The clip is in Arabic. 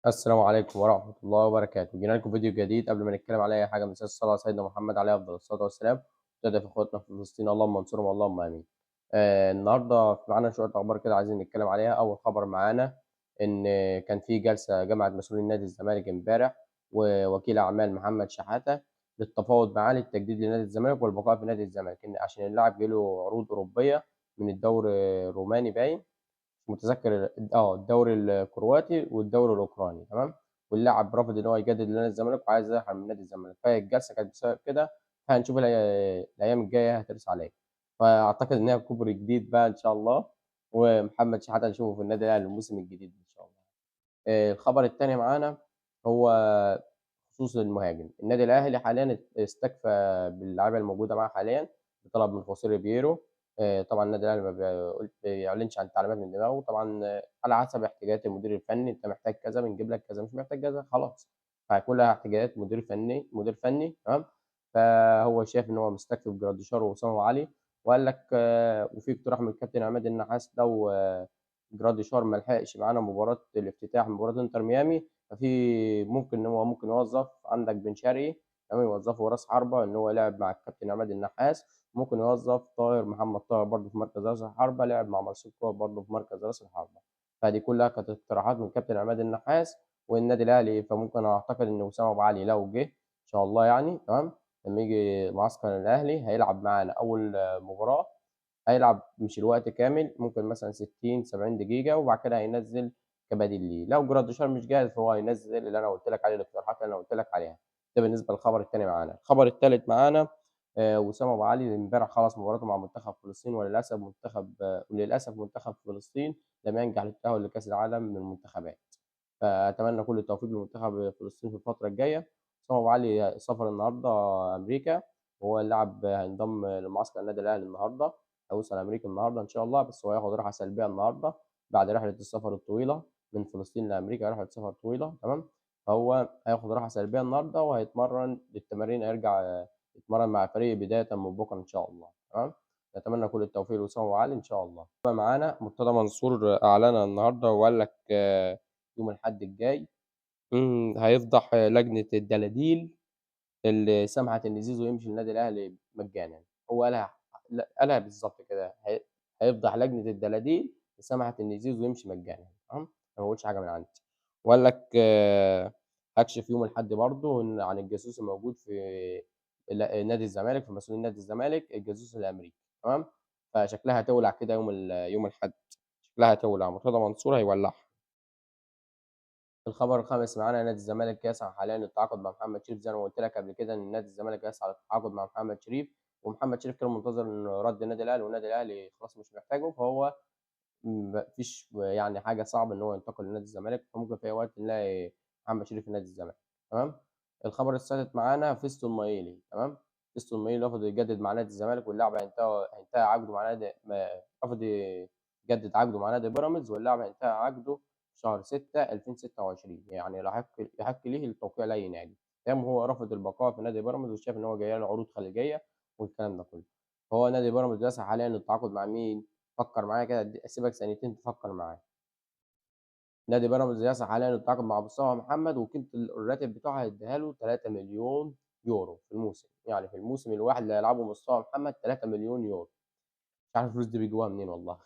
السلام عليكم ورحمة الله وبركاته، جينا لكم فيديو جديد. قبل ما نتكلم على أي حاجة بنسال الصلاة على سيدنا محمد عليه أفضل الصلاة والسلام. نستهدف إخواتنا في فلسطين، اللهم انصرهم اللهم آمين. النهارده معانا شوية أخبار كده عايزين نتكلم عليها. أول خبر معانا إن كان في جلسة جمعت مسؤولين نادي الزمالك امبارح ووكيل أعمال محمد شحاتة للتفاوض معاه للتجديد لنادي الزمالك والبقاء في نادي الزمالك، إن عشان اللاعب جاله عروض أوروبية من الدوري الروماني باين، مش متذكر الدوري الكرواتي والدوري الأوكراني، تمام. واللاعب رافض إن هو يجدد لنادي الزمالك وعايز يرحل من نادي الزمالك، فهي الجلسة كانت بسبب كده. هنشوف الأيام الجاية هترسى على إيه. فأعتقد إن هي كوبري جديد بقى إن شاء الله، ومحمد شحاتة نشوفه في النادي الأهلي الموسم الجديد إن شاء الله. الخبر التاني معانا هو خصوص المهاجم. النادي الأهلي حاليًا استكفى باللاعيبة الموجودة معاه حاليًا بطلب من خوسيه ريبيرو. طبعًا النادي الأهلي ما بيعلنش عن تعليمات من دماغه، طبعًا على حسب احتياجات المدير الفني. أنت محتاج كذا بنجيب لك كذا، مش محتاج كذا خلاص. فكلها احتياجات مدير فني تمام. فهو شايف إن هو مستكفي بجراديشار ووسام أبو علي، وقال لك وفي اقتراح من الكابتن عماد النحاس لو جراديشار ما لحقش معانا مباراة الافتتاح مباراة انتر ميامي، ففي ممكن إن هو ممكن يوظّف عندك بن شرقي، تمام، يوظّفه راس حربة إن هو لعب مع الكابتن عماد النحاس. ممكن يوظّف محمد طاهر برضه في مركز رأس الحربة، لعب مع مارسيل كولر برضه في مركز رأس الحربة. فدي كلها كانت اقتراحات من الكابتن عماد النحاس والنادي الأهلي. فممكن أعتقد إن وسام أبو علي لو جه إن شاء الله يعني تمام، لمّا ييجي معسكر الأهلي هيلعب معانا أول مباراة. هيلعب مش الوقت كامل، ممكن مثلًا 60، 70 دقيقة، وبعد كده هينزّل كبديل ليه. لو جراديشار مش جاهز فهو هينزّل اللي أنا قُلت لك عليه، الاقتراحات اللي أنا قُلت لك عليها. ده بالنسبة للخبر التاني معانا. الخبر التالت معانا وسام أبو علي امبارح خلص مباراته مع منتخب فلسطين، وللأسف منتخب فلسطين لم ينجح للتأهل لكأس العالم من المنتخبات. فأتمنى كل التوفيق لمنتخب فلسطين في الفترة الجاية. وسام أبو علي سافر النهارده أمريكا، وهو اللاعب هينضم لمعسكر النادي الأهلي النهارده. هيوصل أمريكا النهارده إن شاء الله، بس هو هياخد راحة سلبية النهارده بعد رحلة السفر الطويلة من فلسطين لأمريكا، رحلة سفر طويلة تمام. فهو هياخد راحة سلبية النهارده وهيتمرن للتمارين، هيرجع يتمرن مع الفريق بداية من بكرة إن شاء الله، تمام. نتمنى كل التوفيق لوسام أبو علي إن شاء الله. معانا مرتضى منصور أعلن النهارده وقال لك يوم الأحد الجاي هيفضح لجنة الدلاديل اللي سمحت إن زيزو يمشي النادي الأهلي مجانا. هو قالها بالظبط كده. هيفضح لجنة الدلاديل اللي سمحت إن زيزو يمشي مجانا، تمام. أنا ما بقولش حاجة من عندي. وقال لك هكشف يوم الأحد برضه عن الجاسوس الموجود في نادي الزمالك، في مسؤولين نادي الزمالك، الجاسوس الأمريكي، تمام. فشكلها هتولع كده يوم الأحد. شكلها هتولع، مرتضى منصور هيولعها. الخبر الخامس معانا، نادي الزمالك يسعى حاليًا للتعاقد مع محمد شريف. زي ما قُلت لك قبل كده إن نادي الزمالك يسعى للتعاقد مع محمد شريف، ومحمد شريف كان منتظر إنه رَد النادي الأهلي، والنادي الأهلي خلاص مش محتاجه. فهو ما فيش يعني حاجة صعبة إن هو ينتقل لنادي الزمالك، فممكن في أي وقت نلاقي محمد شريف في نادي الزمالك، تمام. الخبر السادس معانا فيستون مايلي، تمام. فيستون مايلي رفض يجدد مع نادي الزمالك، واللاعب هينتهي عقده مع نادي رفض يجدد عقده مع نادي بيراميدز، واللاعب هينتهي عقده في شهر 6 2026، يعني يحق ليه التوقيع لأي نادي. تمام. هو رافض البقاء في نادي بيراميدز وشايف إن هو جاي له عروض خليجية والكلام ده كله. فهو نادي بيراميدز يسعى حاليًا للتعاقد مع مين؟ فكر معايا كده، أسيبك ثانيتين تفكر معايا. نادي بيراميدز يسعى حاليًا للتعاقد مع مصطفى محمد، وقيمة الراتب بتاعه هيديها له 3.000.000 في الموسم. يعني في الموسم الواحد اللي هيلعبه مصطفى محمد 3.000.000 يورو. مش عارف الفلوس دي بيجيبوها منين والله.